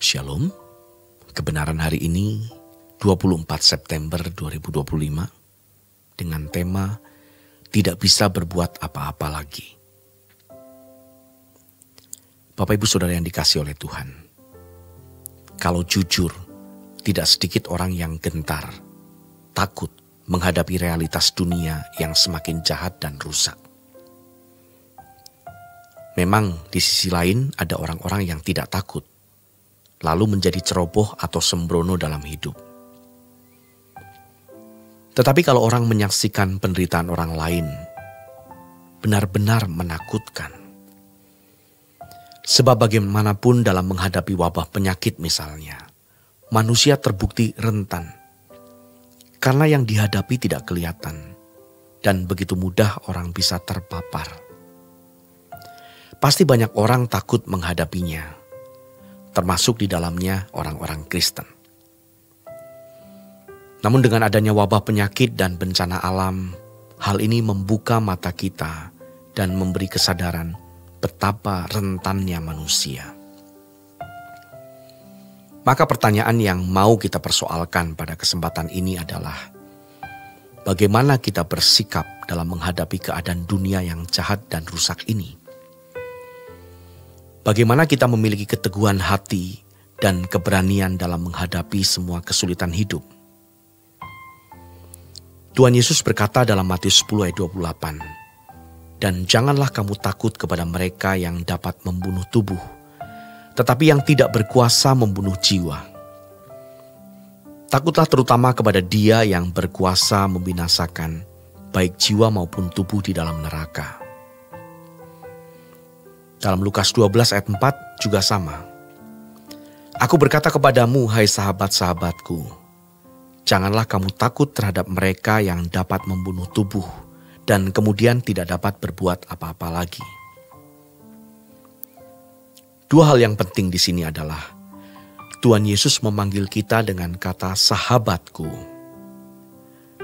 Shalom, kebenaran hari ini 24 September 2025 dengan tema tidak bisa berbuat apa-apa lagi. Bapak Ibu Saudara yang dikasihi oleh Tuhan, kalau jujur tidak sedikit orang yang gentar, takut menghadapi realitas dunia yang semakin jahat dan rusak. Memang di sisi lain ada orang-orang yang tidak takut, lalu menjadi ceroboh atau sembrono dalam hidup. Tetapi kalau orang menyaksikan penderitaan orang lain, benar-benar menakutkan. Sebab bagaimanapun dalam menghadapi wabah penyakit misalnya, manusia terbukti rentan. Karena yang dihadapi tidak kelihatan, dan begitu mudah orang bisa terpapar. Pasti banyak orang takut menghadapinya, termasuk di dalamnya orang-orang Kristen. Namun dengan adanya wabah penyakit dan bencana alam, hal ini membuka mata kita dan memberi kesadaran betapa rentannya manusia. Maka pertanyaan yang mau kita persoalkan pada kesempatan ini adalah, bagaimana kita bersikap dalam menghadapi keadaan dunia yang jahat dan rusak ini? Bagaimana kita memiliki keteguhan hati dan keberanian dalam menghadapi semua kesulitan hidup? Tuhan Yesus berkata dalam Matius 10 ayat 28, "Dan janganlah kamu takut kepada mereka yang dapat membunuh tubuh, tetapi yang tidak berkuasa membunuh jiwa. Takutlah terutama kepada Dia yang berkuasa membinasakan baik jiwa maupun tubuh di dalam neraka." Dalam Lukas 12 ayat 4 juga sama. "Aku berkata kepadamu, hai sahabat-sahabatku, janganlah kamu takut terhadap mereka yang dapat membunuh tubuh dan kemudian tidak dapat berbuat apa-apa lagi." Dua hal yang penting di sini adalah Tuhan Yesus memanggil kita dengan kata sahabatku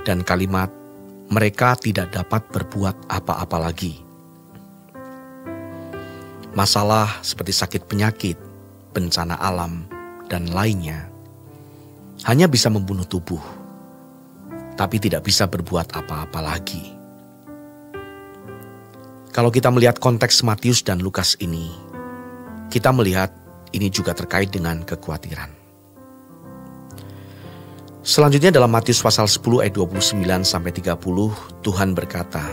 dan kalimat mereka tidak dapat berbuat apa-apa lagi. Masalah seperti sakit penyakit, bencana alam, dan lainnya hanya bisa membunuh tubuh, tapi tidak bisa berbuat apa-apa lagi. Kalau kita melihat konteks Matius dan Lukas ini, kita melihat ini juga terkait dengan kekhawatiran. Selanjutnya dalam Matius pasal 10 ayat 29-30, Tuhan berkata,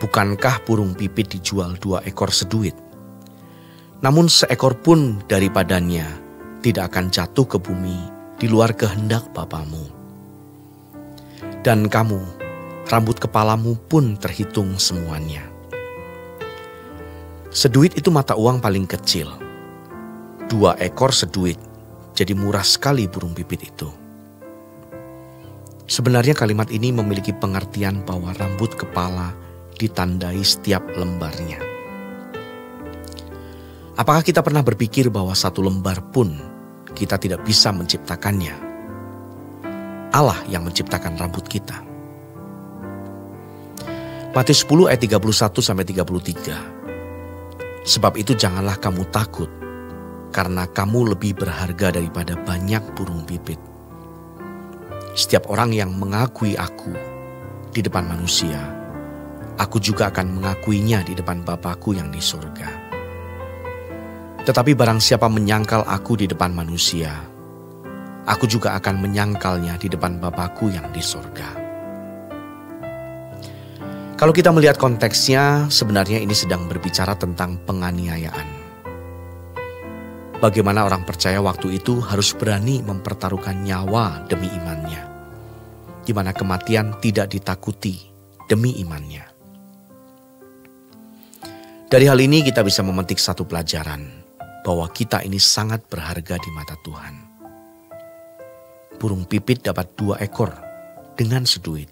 "Bukankah burung pipit dijual 2 ekor seduit? Namun seekor pun daripadanya tidak akan jatuh ke bumi di luar kehendak Bapamu. Dan kamu, rambut kepalamu pun terhitung semuanya." Seduit itu mata uang paling kecil. 2 ekor seduit, jadi murah sekali burung pipit itu. Sebenarnya kalimat ini memiliki pengertian bahwa rambut kepala ditandai setiap lembarnya. Apakah kita pernah berpikir bahwa 1 lembar pun kita tidak bisa menciptakannya? Allah yang menciptakan rambut kita. Matius 10 ayat 31-33. "Sebab itu janganlah kamu takut, karena kamu lebih berharga daripada banyak burung pipit. Setiap orang yang mengakui aku di depan manusia, aku juga akan mengakuinya di depan Bapa-Ku yang di surga. Tetapi barang siapa menyangkal aku di depan manusia, aku juga akan menyangkalnya di depan Bapa-Ku yang di surga." Kalau kita melihat konteksnya, sebenarnya ini sedang berbicara tentang penganiayaan. Bagaimana orang percaya waktu itu harus berani mempertaruhkan nyawa demi imannya, di mana kematian tidak ditakuti demi imannya. Dari hal ini kita bisa memetik satu pelajaran, bahwa kita ini sangat berharga di mata Tuhan. Burung pipit dapat 2 ekor dengan seduit.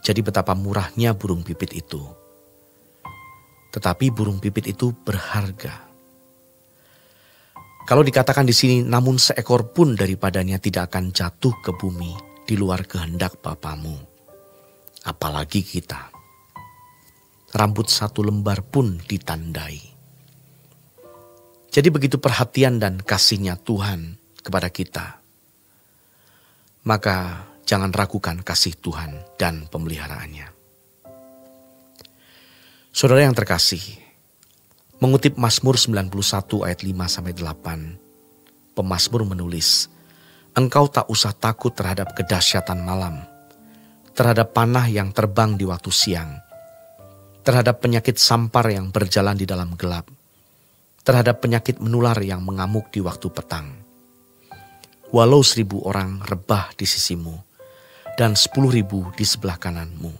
Jadi betapa murahnya burung pipit itu. Tetapi burung pipit itu berharga. Kalau dikatakan di sini, namun seekor pun daripadanya tidak akan jatuh ke bumi di luar kehendak Bapamu. Apalagi kita. Rambut 1 lembar pun ditandai. Jadi begitu perhatian dan kasihnya Tuhan kepada kita, maka jangan ragukan kasih Tuhan dan pemeliharaannya. Saudara yang terkasih, mengutip Mazmur 91 ayat 5-8, pemazmur menulis, "Engkau tak usah takut terhadap kedahsyatan malam, terhadap panah yang terbang di waktu siang, terhadap penyakit sampar yang berjalan di dalam gelap, terhadap penyakit menular yang mengamuk di waktu petang. Walau 1.000 orang rebah di sisimu dan 10.000 di sebelah kananmu,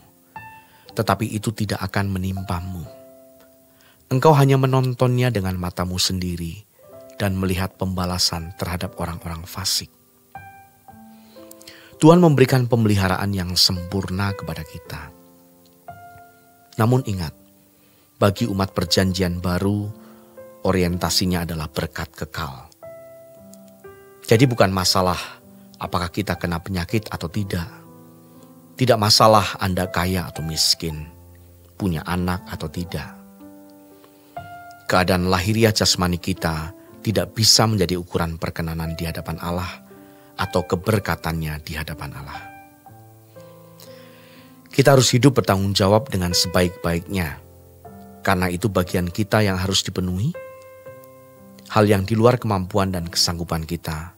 tetapi itu tidak akan menimpamu. Engkau hanya menontonnya dengan matamu sendiri dan melihat pembalasan terhadap orang-orang fasik." Tuhan memberikan pemeliharaan yang sempurna kepada kita. Namun ingat, bagi umat perjanjian baru, orientasinya adalah berkat kekal. Jadi bukan masalah apakah kita kena penyakit atau tidak. Tidak masalah Anda kaya atau miskin, punya anak atau tidak. Keadaan lahiriah jasmani kita tidak bisa menjadi ukuran perkenanan di hadapan Allah atau keberkatannya di hadapan Allah. Kita harus hidup bertanggung jawab dengan sebaik-baiknya, karena itu bagian kita yang harus dipenuhi. Hal yang di luar kemampuan dan kesanggupan kita,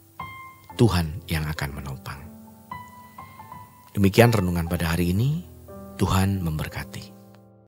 Tuhan yang akan menopang. Demikian renungan pada hari ini. Tuhan memberkati.